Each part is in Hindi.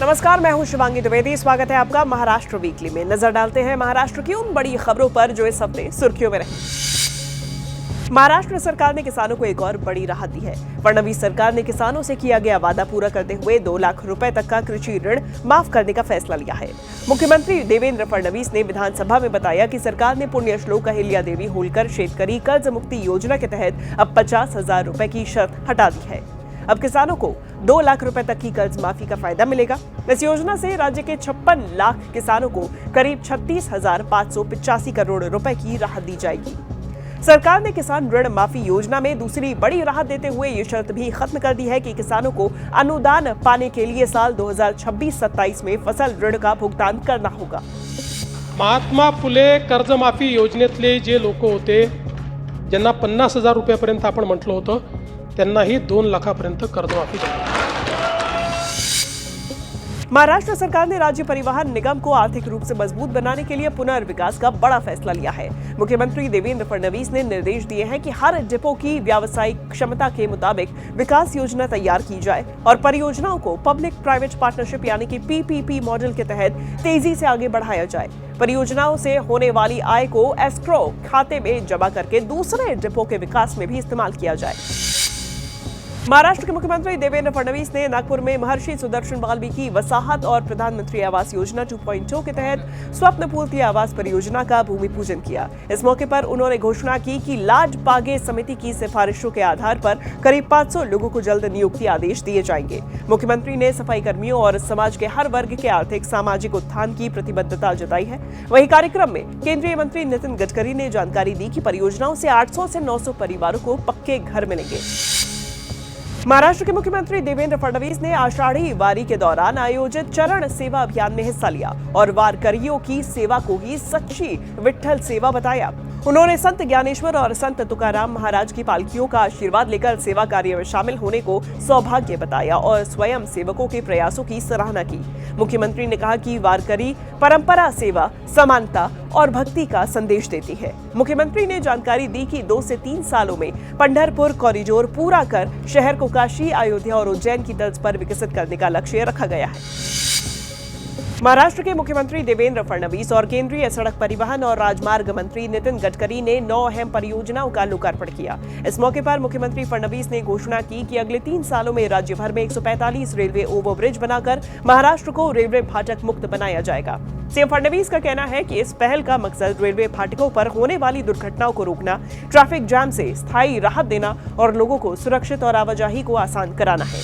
नमस्कार, मैं हूं शिवांगी द्विवेदी। स्वागत है आपका महाराष्ट्र वीकली में। नजर डालते हैं महाराष्ट्र की उन बड़ी खबरों पर जो इस हफ्ते सुर्खियों में रही। महाराष्ट्र सरकार ने किसानों को एक और बड़ी राहत दी है। फडणवीस सरकार ने किसानों से किया गया वादा पूरा करते हुए 2 लाख रुपए तक का कृषि ऋण माफ करने का फैसला लिया है। मुख्यमंत्री देवेंद्र फडणवीस ने विधानसभा में बताया कि सरकार ने पुण्यश्लोक अहिल्या देवी होलकर शेतकरी कर्ज मुक्ति योजना के तहत अब 50,000 रुपए की शर्त हटा दी है। अब किसानों को 2 लाख रुपए तक की कर्ज माफी का फायदा मिलेगा। इस योजना से राज्य के 56 लाख किसानों को करीब 36,585 करोड़ रुपए की राहत दी जाएगी। सरकार ने किसान ऋण माफी योजना में दूसरी बड़ी राहत देते हुए ये शर्त भी खत्म कर दी है कि किसानों को अनुदान पाने के लिए साल 2026-27 में फसल ऋण का भुगतान करना होगा। महात्मा फुले कर्जमाफी योजनेतले जे लोक होते ज्यांना 50,000 रुपयापर्यंत आपण म्हटलं होतं त्यांनाही 2 लाखापर्यंत कर्जमाफी झाली। महाराष्ट्र सरकार ने राज्य परिवहन निगम को आर्थिक रूप से मजबूत बनाने के लिए पुनर्विकास का बड़ा फैसला लिया है। मुख्यमंत्री देवेंद्र फडणवीस ने निर्देश दिए हैं कि हर डिपो की व्यावसायिक क्षमता के मुताबिक विकास योजना तैयार की जाए और परियोजनाओं को पब्लिक प्राइवेट पार्टनरशिप यानी कि PPP मॉडल के तहत तेजी से आगे बढ़ाया जाए। परियोजनाओं से होने वाली आय को एस्क्रो खाते में जमा करके दूसरे डिपो के विकास में भी इस्तेमाल किया जाए। महाराष्ट्र के मुख्यमंत्री देवेंद्र फडणवीस ने नागपुर में महर्षि सुदर्शन वाल्मीकि वसाहत और प्रधानमंत्री आवास योजना 2.0 के तहत स्वप्न पूर्ति आवास परियोजना का भूमि पूजन किया। इस मौके पर उन्होंने घोषणा की कि लाज पागे समिति की सिफारिशों के आधार पर करीब 500 लोगों को जल्द नियुक्ति आदेश दिए जाएंगे। मुख्यमंत्री ने सफाई कर्मियों और समाज के हर वर्ग के आर्थिक सामाजिक उत्थान की प्रतिबद्धता जताई है। वहीं कार्यक्रम में केंद्रीय मंत्री नितिन गडकरी ने जानकारी दी कि परियोजनाओं से 800 से 900 परिवारों को पक्के घर मिलेंगे। महाराष्ट्र के मुख्यमंत्री देवेंद्र फडणवीस ने आषाढ़ी वारी के दौरान आयोजित चरण सेवा अभियान में हिस्सा लिया और वारकरियों की सेवा को ही सच्ची विठ्ठल सेवा बताया। उन्होंने संत ज्ञानेश्वर और संत तुकाराम महाराज की पालकियों का आशीर्वाद लेकर सेवा कार्य में शामिल होने को सौभाग्य बताया और स्वयं सेवकों के प्रयासों की सराहना की। मुख्यमंत्री ने कहा कि वारकरी परंपरा, सेवा, समानता और भक्ति का संदेश देती है। मुख्यमंत्री ने जानकारी दी कि 2 से 3 सालों में पंढरपुर कॉरिडोर पूरा कर शहर को काशी, अयोध्या और उज्जैन की तर्ज पर विकसित करने का लक्ष्य रखा गया है। महाराष्ट्र के मुख्यमंत्री देवेंद्र फडणवीस और केंद्रीय सड़क परिवहन और राजमार्ग मंत्री नितिन गडकरी ने 9 अहम परियोजनाओं का लोकार्पण किया। इस मौके पर मुख्यमंत्री फडणवीस ने घोषणा की कि अगले 3 सालों में राज्य भर में 145 रेलवे ओवरब्रिज बनाकर महाराष्ट्र को रेलवे फाटक मुक्त बनाया जाएगा। सीएम फडणवीस का कहना है कि इस पहल का मकसद रेलवे फाटकों पर होने वाली दुर्घटनाओं को रोकना, ट्रैफिक जाम से स्थायी राहत देना और लोगों को सुरक्षित और आवाजाही को आसान कराना है।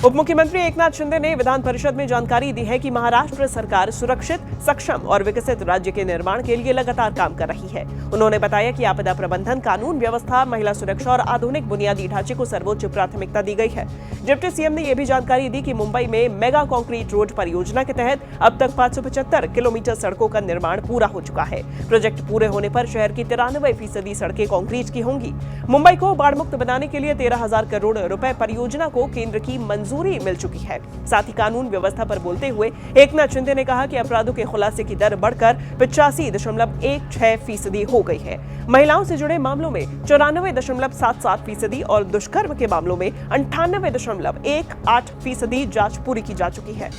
उप मुख्यमंत्री एकनाथ शिंदे ने विधान परिषद में जानकारी दी है कि महाराष्ट्र सरकार सुरक्षित, सक्षम और विकसित राज्य के निर्माण के लिए लगातार काम कर रही है। उन्होंने बताया कि आपदा प्रबंधन, कानून व्यवस्था, महिला सुरक्षा और आधुनिक बुनियादी ढांचे को सर्वोच्च प्राथमिकता दी गई है। डिप्टी सीएम ने यह भी जानकारी दी कि मुंबई में मेगा कंक्रीट रोड परियोजना के तहत अब तक 575 किलोमीटर सड़कों का निर्माण पूरा हो चुका है। प्रोजेक्ट पूरे होने पर शहर की 93% सड़कें कंक्रीट की होंगी। मुंबई को बाढ़ मुक्त बनाने के लिए 13,000 करोड़ रुपए परियोजना को केंद्र की मंजूरी मिल चुकी है। साथ ही कानून व्यवस्था पर बोलते हुए एकनाथ शिंदे ने कहा कि अपराधों के खुलासे की दर बढ़कर 85.16% हो गई है। महिलाओं से जुड़े मामलों में 94.77% और दुष्कर्म के मामलों में 98.18% जांच पूरी की जा चुकी है।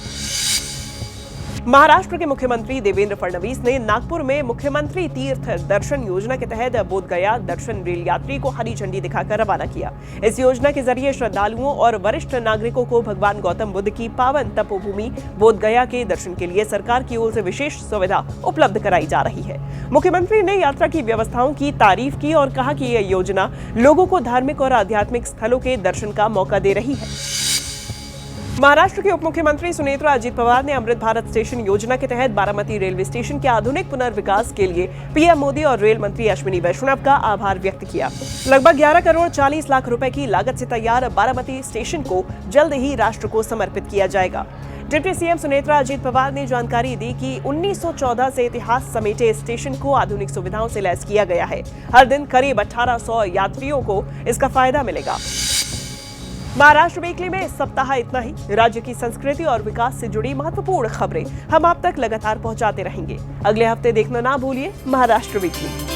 महाराष्ट्र के मुख्यमंत्री देवेंद्र फडणवीस ने नागपुर में मुख्यमंत्री तीर्थ दर्शन योजना के तहत बोधगया दर्शन रेल यात्री को हरी झंडी दिखाकर रवाना किया। इस योजना के जरिए श्रद्धालुओं और वरिष्ठ नागरिकों को भगवान गौतम बुद्ध की पावन तपोभूमि बोधगया के दर्शन के लिए सरकार की ओर से विशेष सुविधा उपलब्ध कराई जा रही है। मुख्यमंत्री ने यात्रा की व्यवस्थाओं की तारीफ की और कहा कि यह योजना लोगों को धार्मिक और आध्यात्मिक स्थलों के दर्शन का मौका दे रही है। महाराष्ट्र के उप मुख्यमंत्री सुनेत्रा अजित पवार ने अमृत भारत स्टेशन योजना के तहत बारामती रेलवे स्टेशन के आधुनिक पुनर्विकास के लिए पीएम मोदी और रेल मंत्री अश्विनी वैष्णव का आभार व्यक्त किया। लगभग 11 करोड़ 40 लाख रुपए की लागत से तैयार बारामती स्टेशन को जल्द ही राष्ट्र को समर्पित किया जाएगा। डिप्टी सीएम सुनेत्रा अजित पवार ने जानकारी दी कि 1914 से इतिहास समेटे इस स्टेशन को आधुनिक सुविधाओं से लैस किया गया है। हर दिन करीब 1800 यात्रियों को इसका फायदा मिलेगा। महाराष्ट्र वीकली में इस सप्ताह इतना ही। राज्य की संस्कृति और विकास से जुड़ी महत्वपूर्ण खबरें हम आप तक लगातार पहुंचाते रहेंगे। अगले हफ्ते देखना ना भूलिए महाराष्ट्र वीकली।